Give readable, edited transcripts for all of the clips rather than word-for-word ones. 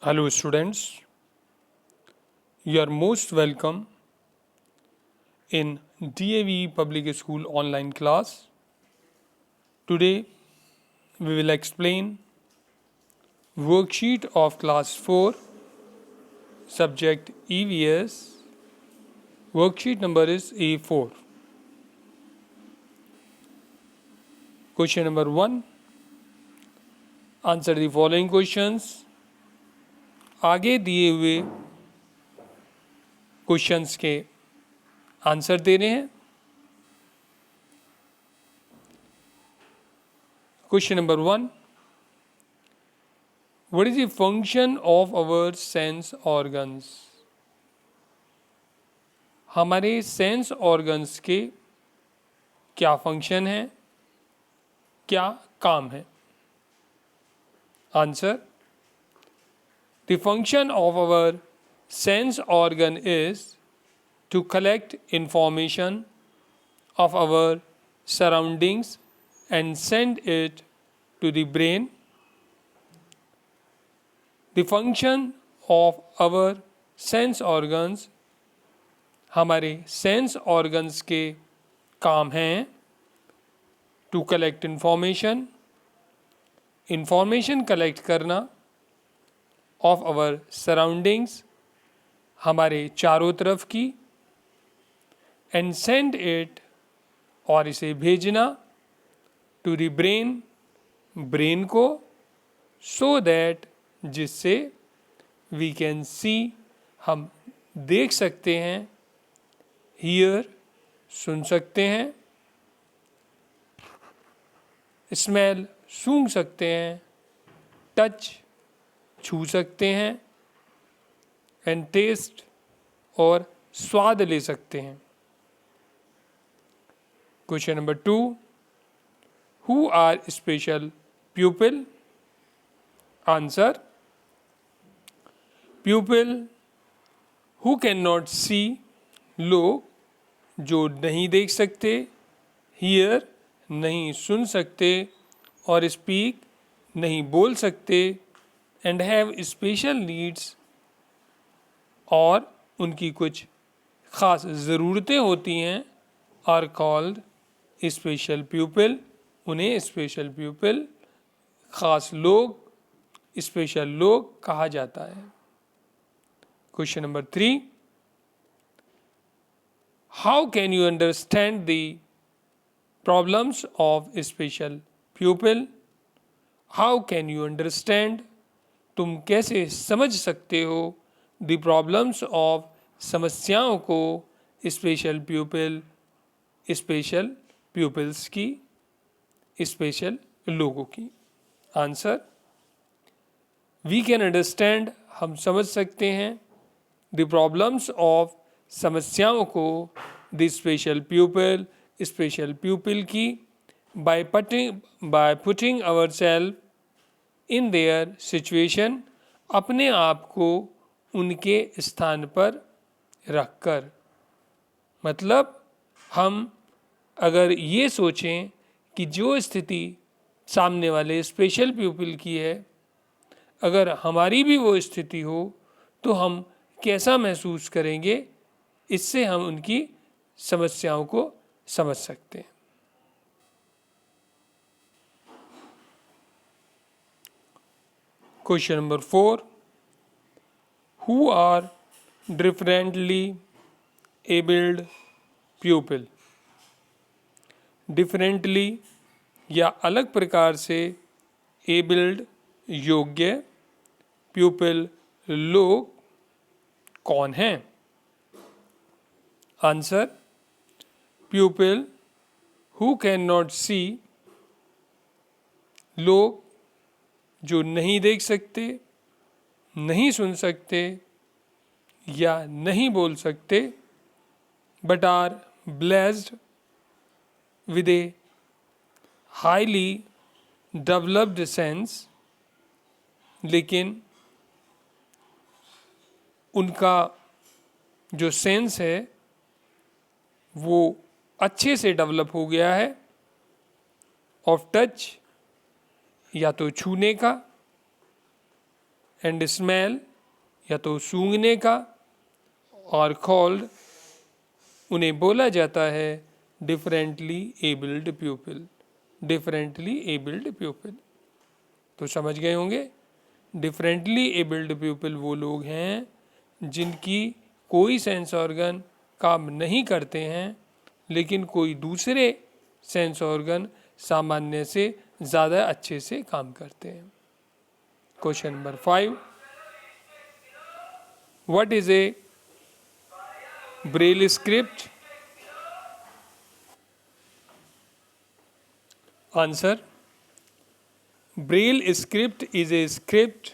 Hello, students. You are most welcome in DAV Public School online class. Today, we will explain worksheet of class 4, subject EVS. Worksheet number is A4. Question number 1. Answer the following questions. आगे दिए हुए questions के answer दे रहे हैं. Question number 1. What is the function of our sense organs? हमारे sense organs के क्या function है, क्या काम है? Answer: The function of our sense organ is to collect information of our surroundings and send it to the brain. The function of our sense organs, हमारे sense organs के काम हैं टू कलेक्ट इंफॉर्मेशन कलेक्ट करना, of our surroundings, हमारे चारों तरफ की, and send it, और इसे भेजना, टू द ब्रेन को, सो दैट, जिससे वी कैन सी, हम देख सकते हैं, हियर, सुन सकते हैं, स्मेल, सूंघ सकते हैं, टच, छू सकते हैं, एंड टेस्ट, और स्वाद ले सकते हैं. Question number 2. Who are special pupil? Answer: pupil who can not see, लोग जो नहीं देख सकते, हियर, नहीं सुन सकते, और स्पीक, नहीं बोल सकते, एंड हैव स्पेशल नीड्स, और उनकी कुछ ख़ास ज़रूरतें होती हैं, आर कॉल्ड स्पेशल प्यूपिल, उन्हें स्पेशल प्यूपिल, ख़ास लोग, स्पेशल लोग कहा जाता है. Question number 3. How can you understand the problems of special प्यूपिल? How can you understand, तुम कैसे समझ सकते हो, द प्रॉब्लम्स ऑफ, समस्याओं को, स्पेशल प्यूपिल्स की, स्पेशल लोगों की? आंसर: वी कैन अंडरस्टैंड, हम समझ सकते हैं, द प्रॉब्लम्स ऑफ, समस्याओं को, द स्पेशल प्यूपिल की, by putting our self in their situation, अपने आप को उनके स्थान पर रखकर. मतलब हम अगर ये सोचें कि जो स्थिति सामने वाले स्पेशल प्यूपिल की है, अगर हमारी भी वो स्थिति हो तो हम कैसा महसूस करेंगे, इससे हम उनकी समस्याओं को समझ सकते हैं. Question number 4. Who are differently abled pupil? Differently या अलग प्रकार से, एबल्ड योग्य, प्यूपिल लोग कौन हैं? Answer: pupil who can not see, लोग जो नहीं देख सकते, नहीं सुन सकते, या नहीं बोल सकते, but are blessed with a highly developed sense, लेकिन उनका जो सेंस है वो अच्छे से डेवलप हो गया है, ऑफ टच, या तो छूने का, एंड स्मेल या तो सूंघने का, और कॉल्ड उन्हें बोला जाता है differently abled people, differently abled people. तो समझ गए होंगे, डिफरेंटली एबल्ड पीपल वो लोग हैं जिनकी कोई सेंस ऑर्गन काम नहीं करते हैं, लेकिन कोई दूसरे सेंस ऑर्गन सामान्य से ज़्यादा अच्छे से काम करते हैं। Question number 5, what is a Braille script? Answer, Braille script is a script.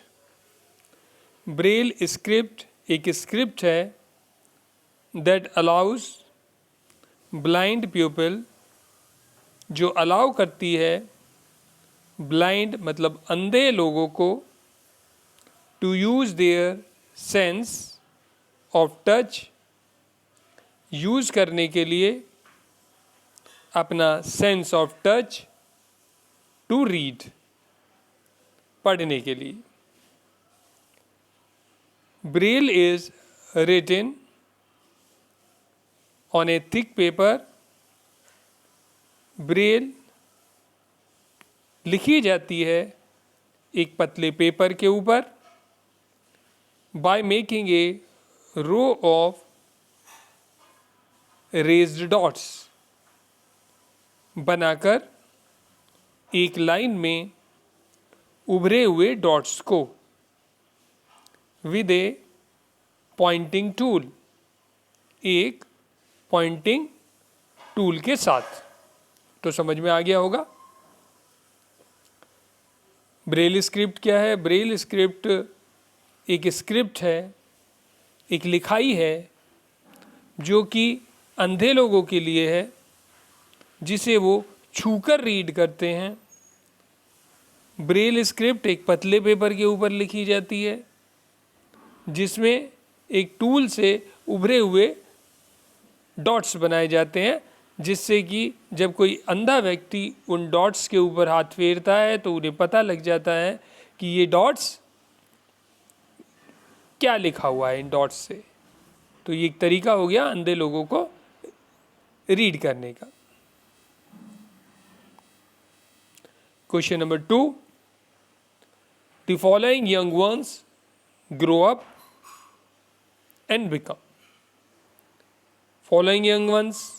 Braille script एक स्क्रिप्ट है दैट अलाउज ब्लाइंड पीपल, जो अलाउ करती है ब्लाइंड मतलब अंधे लोगों को, to use their sense of touch, use करने के लिए अपना sense of touch, to read पढ़ने के लिए। Braille is written on a thick paper. Braille लिखी जाती है एक पतले पेपर के ऊपर, by making a row of raised dots, बनाकर एक लाइन में उभरे हुए डॉट्स को, विद ए पॉइंटिंग टूल, एक पॉइंटिंग टूल के साथ। तो समझ में आ गया होगा। ब्रेल स्क्रिप्ट क्या है? ब्रेल स्क्रिप्ट एक स्क्रिप्ट है, एक लिखाई है जो कि अंधे लोगों के लिए है, जिसे वो छूकर रीड करते हैं। ब्रेल स्क्रिप्ट एक पतले पेपर के ऊपर लिखी जाती है, जिसमें एक टूल से उभरे हुए डॉट्स बनाए जाते हैं, जिससे कि जब कोई अंधा व्यक्ति उन डॉट्स के ऊपर हाथ फेरता है तो उन्हें पता लग जाता है कि ये डॉट्स क्या लिखा हुआ है इन डॉट्स से। तो ये एक तरीका हो गया अंधे लोगों को रीड करने का। Question number 2, the following young ones grow up and become. Following young ones,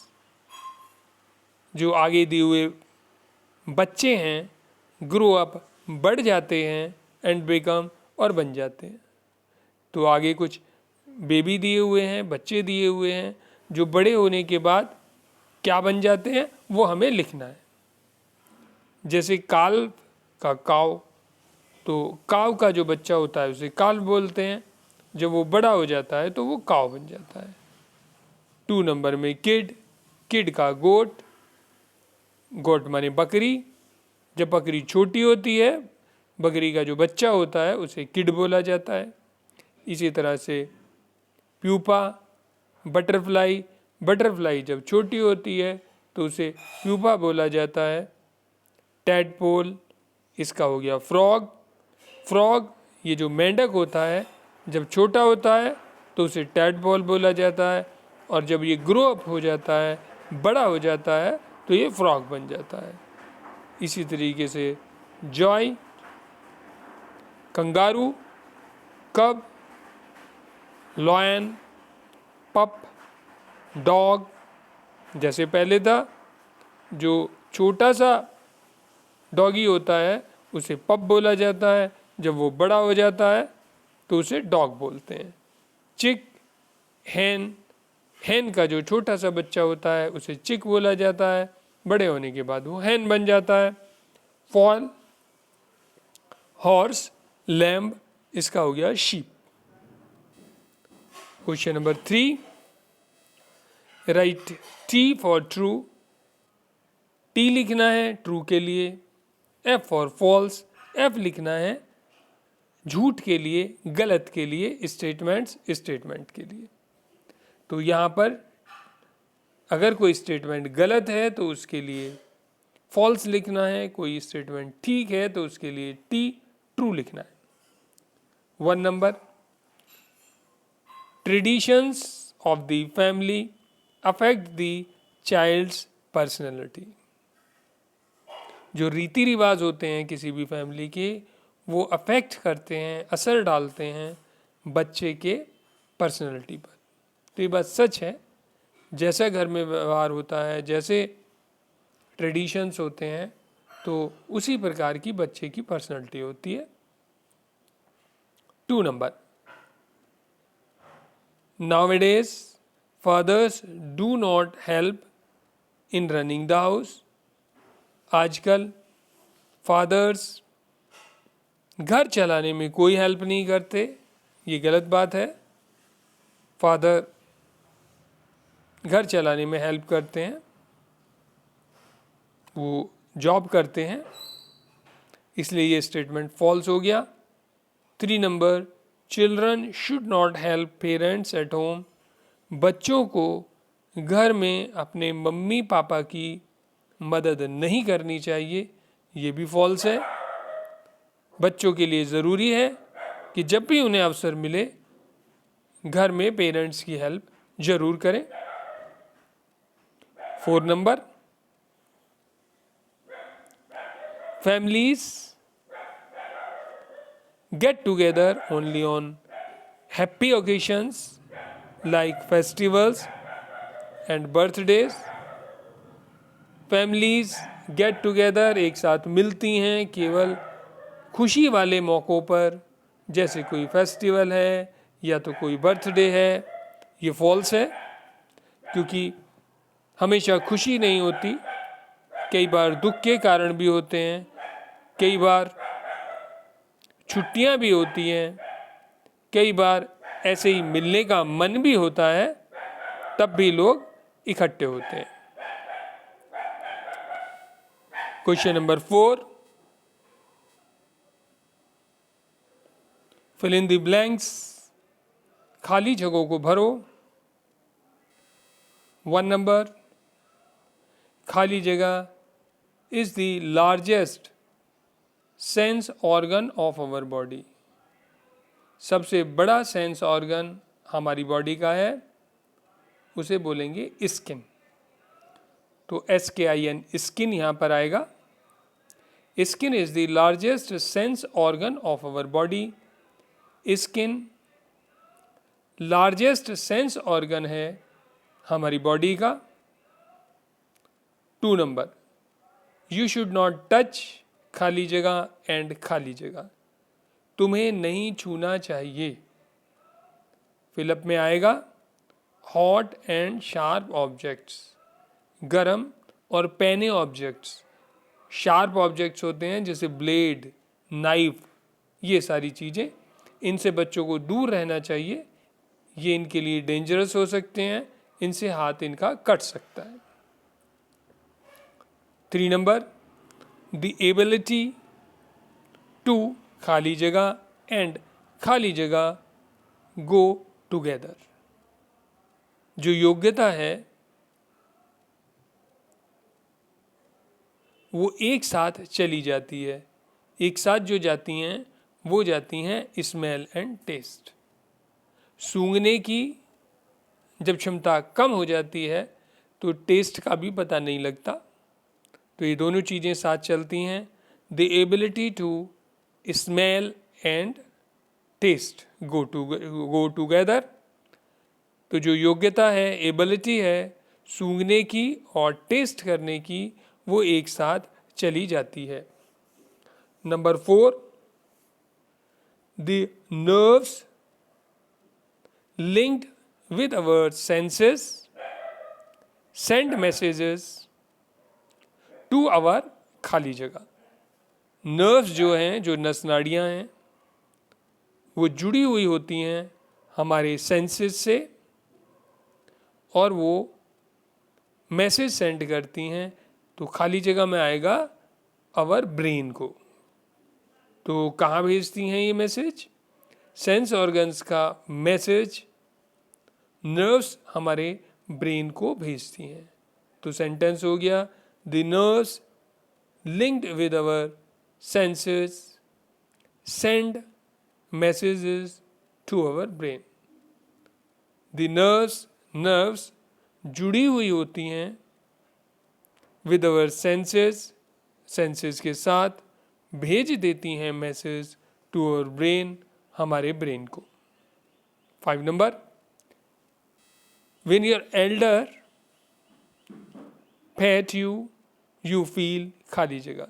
जो आगे दिए हुए बच्चे हैं, ग्रो अप बढ़ जाते हैं, एंड बिकम और बन जाते हैं। तो आगे कुछ बेबी दिए हुए हैं, बच्चे दिए हुए हैं, जो बड़े होने के बाद क्या बन जाते हैं वो हमें लिखना है। जैसे काल का काव, तो काव का जो बच्चा होता है उसे काल बोलते हैं, जब वो बड़ा हो जाता है तो वो काव बन जाता है। 2 नंबर में किड, किड का गोट, गोट माने बकरी, जब बकरी छोटी होती है, बकरी का जो बच्चा होता है उसे किड बोला जाता है। इसी तरह से प्यूपा, बटरफ्लाई, बटरफ्लाई जब छोटी होती है तो उसे प्यूपा बोला जाता है। टैडपोल, इसका हो गया फ्रॉग, फ्रॉग ये जो मेंढक होता है जब छोटा होता है तो उसे टैडपोल बोला जाता है, और जब ये ग्रो अप हो जाता है, बड़ा हो जाता है, तो ये फ्रॉग बन जाता है। इसी तरीके से जॉय, कंगारू, कब, लॉयन, पप, डॉग, जैसे पहले था जो छोटा सा डॉगी होता है उसे पप बोला जाता है, जब वो बड़ा हो जाता है तो उसे डॉग बोलते हैं। चिक, हैन, हैन का जो छोटा सा बच्चा होता है उसे चिक बोला जाता है, बड़े होने के बाद वो हैन बन जाता है। फॉल, हॉर्स, लैम्ब, इसका हो गया sheep. Question number 3, right T for true. T लिखना है ट्रू के लिए। एफ फॉर फॉल्स, एफ लिखना है झूठ के लिए, गलत के लिए, स्टेटमेंट के लिए। तो यहाँ पर अगर कोई स्टेटमेंट गलत है तो उसके लिए फॉल्स लिखना है, कोई स्टेटमेंट ठीक है तो उसके लिए टी ट्रू लिखना है। 1 number, traditions of the family affect the child's personality. जो रीति रिवाज होते हैं किसी भी फैमिली के, वो अफेक्ट करते हैं, असर डालते हैं बच्चे के पर्सनैलिटी पर. तो ये बात सच है. जैसा घर में व्यवहार होता है, जैसे ट्रेडिशंस होते हैं, तो उसी प्रकार की बच्चे की पर्सनैलिटी होती है. 2 number, nowadays fathers do not help in running the house. आजकल फादर्स घर चलाने में कोई हेल्प नहीं करते. ये गलत बात है. फादर घर चलाने में हेल्प करते हैं, वो जॉब करते हैं, इसलिए ये स्टेटमेंट फॉल्स हो गया. 3 number, children should not help parents at home. बच्चों को घर में अपने मम्मी पापा की मदद नहीं करनी चाहिए. ये भी फॉल्स है. बच्चों के लिए ज़रूरी है कि जब भी उन्हें अवसर मिले घर में पेरेंट्स की हेल्प जरूर करें. 4 number, families get together only on happy occasions like festivals and birthdays. families get together एक साथ मिलती हैं केवल खुशी वाले मौक़ों पर, जैसे कोई फेस्टिवल है या तो कोई बर्थडे है. ये फॉल्स है, क्योंकि हमेशा खुशी नहीं होती. कई बार दुख के कारण भी होते हैं, कई बार छुट्टियां भी होती हैं, कई बार ऐसे ही मिलने का मन भी होता है, तब भी लोग इकट्ठे होते हैं. Question number 4, fill in the blanks. खाली जगहों को भरो. 1 नंबर, खाली जगह is the largest sense organ of our body. सबसे बड़ा सेंस ऑर्गन हमारी बॉडी का है, उसे बोलेंगे स्किन. तो SKIN स्किन यहाँ पर आएगा. Skin is the largest sense organ of our body. Skin largest sense organ है हमारी बॉडी का. 2 नंबर, यू शुड नॉट टच खाली जगह एंड खाली जगह. तुम्हें नहीं छूना चाहिए. फिलअप में आएगा हॉट एंड शार्प ऑब्जेक्ट्स. गरम और पैने ऑब्जेक्ट्स. शार्प ऑब्जेक्ट्स होते हैं जैसे ब्लेड, नाइफ, ये सारी चीज़ें, इनसे बच्चों को दूर रहना चाहिए. ये इनके लिए डेंजरस हो सकते हैं, इनसे हाथ इनका कट सकता है. 3 नंबर, द एबिलिटी टू खाली जगह एंड खाली जगह गो टुगेदर. जो योग्यता है वो एक साथ चली जाती है. एक साथ जो जाती हैं वो जाती हैं स्मेल एंड टेस्ट. सूंघने की जब क्षमता कम हो जाती है तो टेस्ट का भी पता नहीं लगता. तो ये दोनों चीज़ें साथ चलती हैं. The ability to smell and taste go together. तो जो योग्यता है, एबिलिटी है सूंघने की और टेस्ट करने की, वो एक साथ चली जाती है. Number 4, the nerves linked with our senses send messages to our खाली जगह. नर्व्स जो हैं, जो नस नाड़ियाँ हैं, वो जुड़ी हुई होती हैं हमारे सेंसेस से और वो मैसेज सेंड करती हैं. तो खाली जगह में आएगा आवर ब्रेन को. तो कहाँ भेजती हैं ये मैसेज? सेंस ऑर्गन्स का मैसेज नर्व्स हमारे ब्रेन को भेजती हैं. तो सेंटेंस हो गया, the nerves linked with our senses send messages to our brain. The nerves जुड़ी हुई होती हैं with our senses के साथ भेज देती हैं मैसेज टू आवर ब्रेन, हमारे ब्रेन को. 5 number, when your elder pet you feel खाली जगह.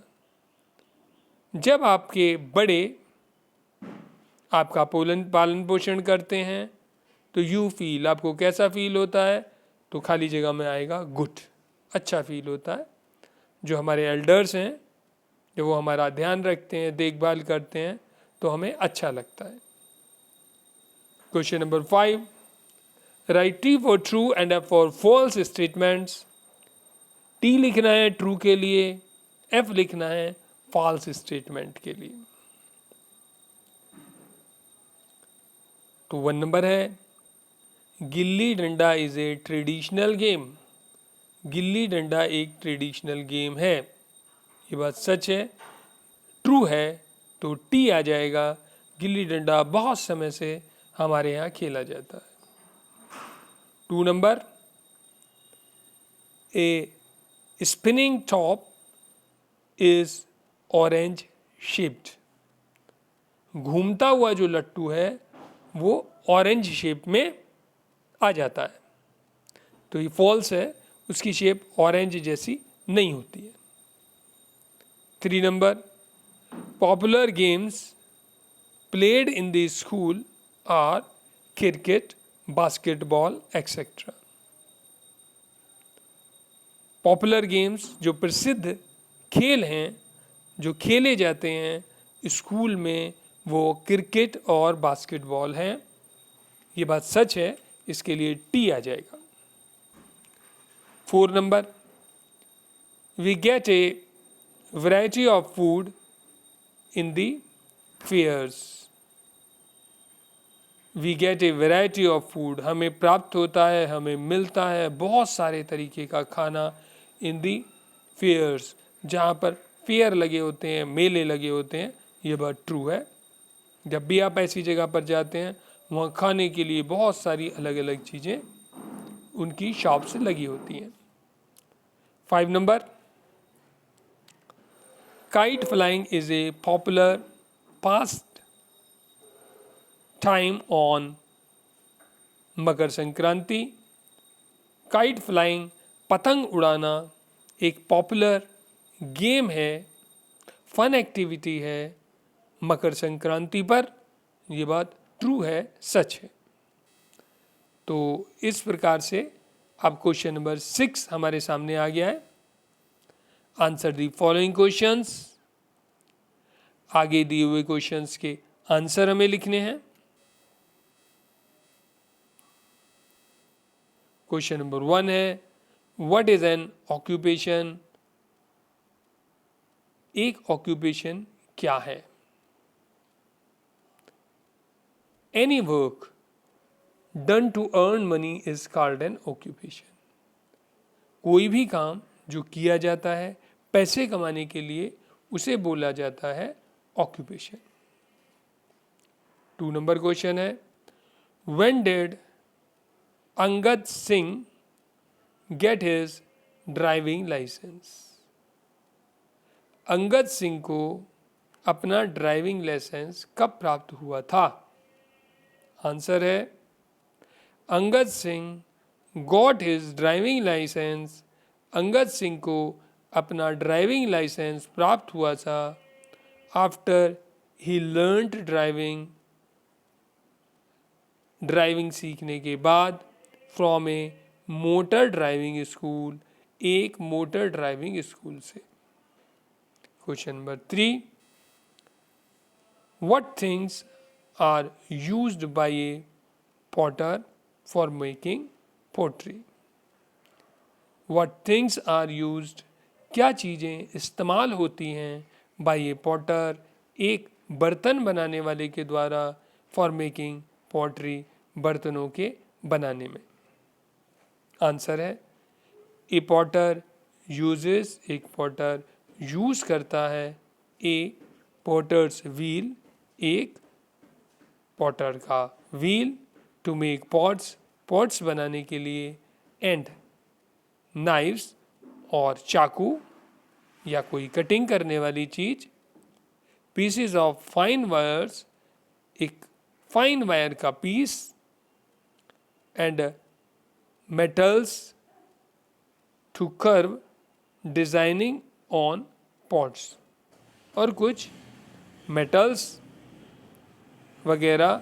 जब आपके बड़े आपका पालन पोषण करते हैं तो यू फील, आपको कैसा फील होता है? तो खाली जगह में आएगा गुड, अच्छा फील होता है. जो हमारे एल्डर्स हैं, जो वो हमारा ध्यान रखते हैं, देखभाल करते हैं, तो हमें अच्छा लगता है. Question number 5, write T for true and F for false statements. T लिखना है ट्रू के लिए, एफ लिखना है फॉल्स स्टेटमेंट के लिए. तो 1 नंबर है, gilli danda is a traditional game. Gilli danda एक ट्रेडिशनल गेम है. ये बात सच है, ट्रू है तो टी आ जाएगा. गिल्ली डंडा बहुत समय से हमारे यहाँ खेला जाता है. 2 number, A spinning top is orange shaped. घूमता हुआ जो लट्टू है वो ऑरेंज शेप में आ जाता है. तो ये फॉल्स है, उसकी शेप ऑरेंज जैसी नहीं होती है. 3 नंबर, popular games played in the school are cricket, basketball etcetera. Popular games जो प्रसिद्ध खेल हैं, जो खेले जाते हैं स्कूल में, वो क्रिकेट और बास्केटबॉल हैं. ये बात सच है, इसके लिए टी आ जाएगा. 4 नंबर, we get a variety of food in the fairs. We get a variety of food, हमें प्राप्त होता है, हमें मिलता है बहुत सारे तरीके का खाना इन दी फेयर्स, जहाँ पर फेयर लगे होते हैं, मेले लगे होते हैं. ये बात ट्रू है. जब भी आप ऐसी जगह पर जाते हैं, वहाँ खाने के लिए बहुत सारी अलग अलग चीज़ें उनकी शॉप से लगी होती हैं. 5 number, kite flying is a popular past time on Makar Sankranti. Kite flying, पतंग उड़ाना, एक पॉपुलर गेम है, फन एक्टिविटी है मकर संक्रांति पर. ये बात ट्रू है, सच है. तो इस प्रकार से अब क्वेश्चन नंबर 6 हमारे सामने आ गया है. Answer the following questions. आगे दिए हुए क्वेश्चंस के आंसर हमें लिखने हैं. क्वेश्चन नंबर 1 है, व्हाट इज एन ऑक्यूपेशन. एक ऑक्यूपेशन क्या है? Any work done to earn money is called an occupation. कोई भी काम जो किया जाता है पैसे कमाने के लिए, उसे बोला जाता है ऑक्यूपेशन. 2 नंबर क्वेश्चन है, when did Angad Singh get his driving licence. Angad Singh को अपना ड्राइविंग लाइसेंस कब प्राप्त हुआ था? आंसर है, Angad Singh got his driving licence. Angad Singh को अपना ड्राइविंग लाइसेंस प्राप्त हुआ था आफ्टर ही लर्नड ड्राइविंग सीखने के बाद, from a motor driving school, एक मोटर ड्राइविंग स्कूल से. Question number 3, what things are used by a potter for making pottery. What things are used, क्या चीज़ें इस्तेमाल होती हैं बाय ए पॉटर, एक बर्तन बनाने वाले के द्वारा, फॉर मेकिंग पोट्री, बर्तनों के बनाने में. आंसर है, ए पॉटर यूजेस, एक पॉटर यूज़ करता है, ए पॉटर्स व्हील, एक पॉटर का wheel to make pots, pots बनाने के लिए, एंड नाइफ्स और चाकू या कोई कटिंग करने वाली चीज, पीसेस ऑफ फाइन वायर्स, एक फाइन वायर का piece, and metals to curve designing on pots, और कुछ मेटल्स वगैरह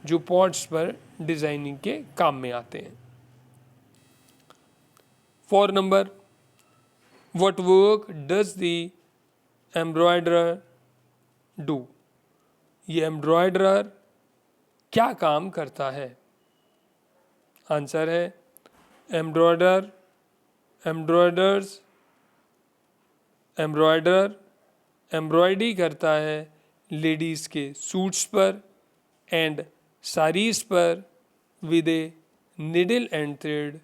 जो पॉट्स पर डिजाइनिंग के काम में आते हैं। 4 number, what work does the embroiderer do, ये एम्ब्रॉयडरर क्या काम करता है? आंसर है एम्ब्रॉयडरर एम्ब्रॉयडरी करता है लेडीज़ के सूट्स पर एंड साड़ीज़ पर with A needle and thread,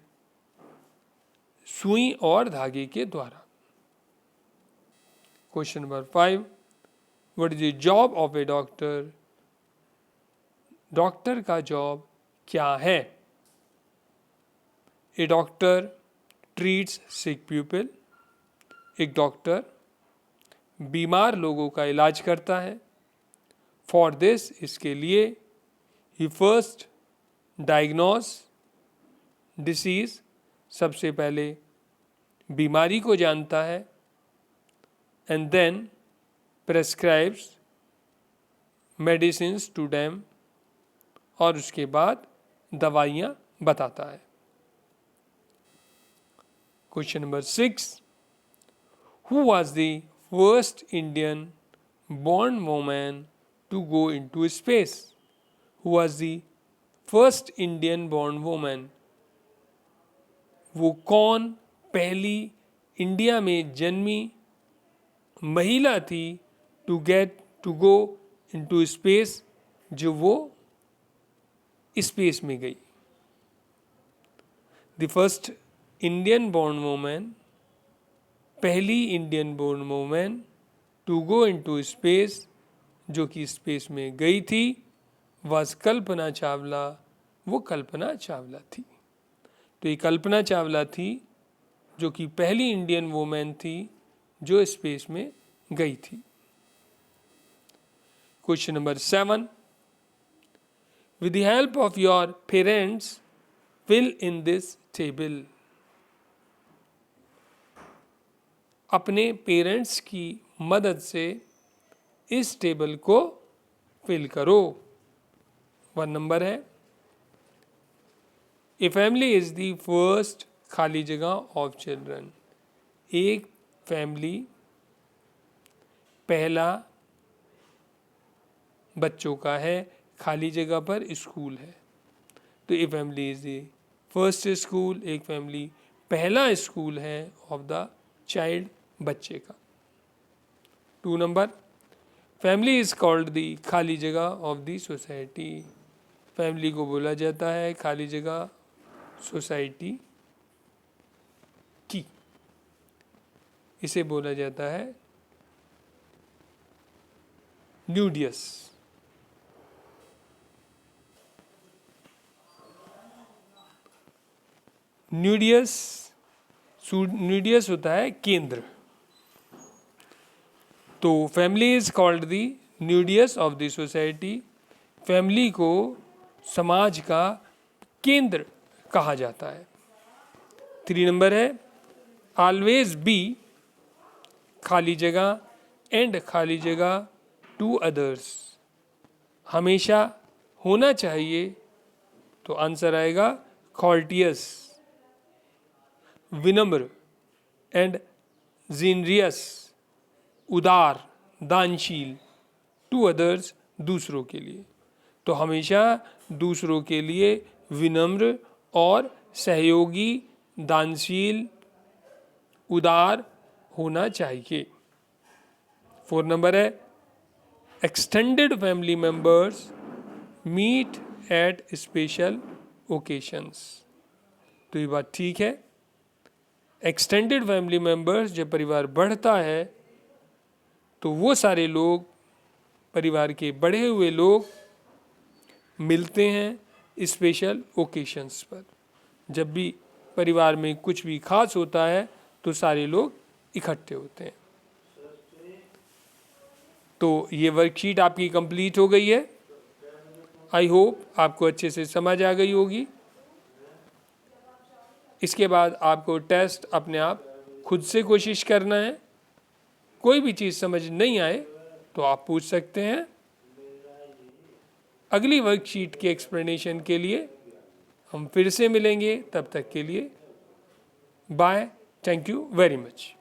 सुई और धागे के द्वारा। Question number 5, what is the job of A doctor, doctor का जॉब क्या है? ए डॉक्टर ट्रीट्स सिक पीपल, एक डॉक्टर बीमार लोगों का इलाज करता है। फॉर दिस, इसके लिए, ही फर्स्ट डायग्नोस डिसीज, सबसे पहले बीमारी को जानता है, and then prescribes medicines to them, और उसके बाद दवाइयाँ बताता है। Question number 6, who was the first Indian born woman to go into space? Who was the first Indian born woman? वो कौन पहली इंडिया में जन्मी महिला थी टू गो इनटू स्पेस, जो वो स्पेस में गई? The first Indian born women, पहली Indian born women to go into space, जो कि स्पेस में गई थी, वाज कल्पना चावला, वो कल्पना चावला थी। तो ये कल्पना चावला थी जो कि पहली इंडियन वुमेन थी जो स्पेस में गई थी। Question number 7, with the help of your parents fill in this table, अपने पेरेंट्स की मदद से इस टेबल को फिल करो। 1 नंबर है, a family is the first खाली जगह ऑफ चिल्ड्रन, एक फैमिली पहला बच्चों का है, खाली जगह पर स्कूल है। तो a family is the first school, एक फैमिली पहला स्कूल है ऑफ द चाइल्ड, बच्चे का। 2 number, family is called the खाली जगह ऑफ द सोसाइटी, फैमिली को बोला जाता है खाली जगह सोसाइटी की, इसे बोला जाता है न्यूडियस। न्यूडियस होता है केंद्र। तो family is called the nucleus of the society, family को समाज का केंद्र कहा जाता है। 3 नंबर है, ऑलवेज बी खाली जगह एंड खाली जगह टू अदर्स, हमेशा होना चाहिए। तो आंसर आएगा कॉर्टियस, विनम्र, एंड जीनरियस, उदार, दानशील, टू अदर्स, दूसरों के लिए। तो हमेशा दूसरों के लिए विनम्र और सहयोगी, दानशील, उदार होना चाहिए। 4 नंबर है, extended family members meet at special occasions. तो ये बात ठीक है, एक्सटेंडेड फैमिली मेंबर्स, जब परिवार बढ़ता है तो वो सारे लोग, परिवार के बढ़े हुए लोग मिलते हैं स्पेशल ओकेशंस पर। जब भी परिवार में कुछ भी खास होता है तो सारे लोग इकट्ठे होते हैं। तो ये वर्कशीट आपकी कंप्लीट हो गई है। आई होप आपको अच्छे से समझ आ गई होगी। इसके बाद आपको टेस्ट अपने आप खुद से कोशिश करना है। कोई भी चीज़ समझ नहीं आए तो आप पूछ सकते हैं। अगली वर्कशीट के एक्सप्लेनेशन के लिए हम फिर से मिलेंगे। तब तक के लिए bye. Thank you very much.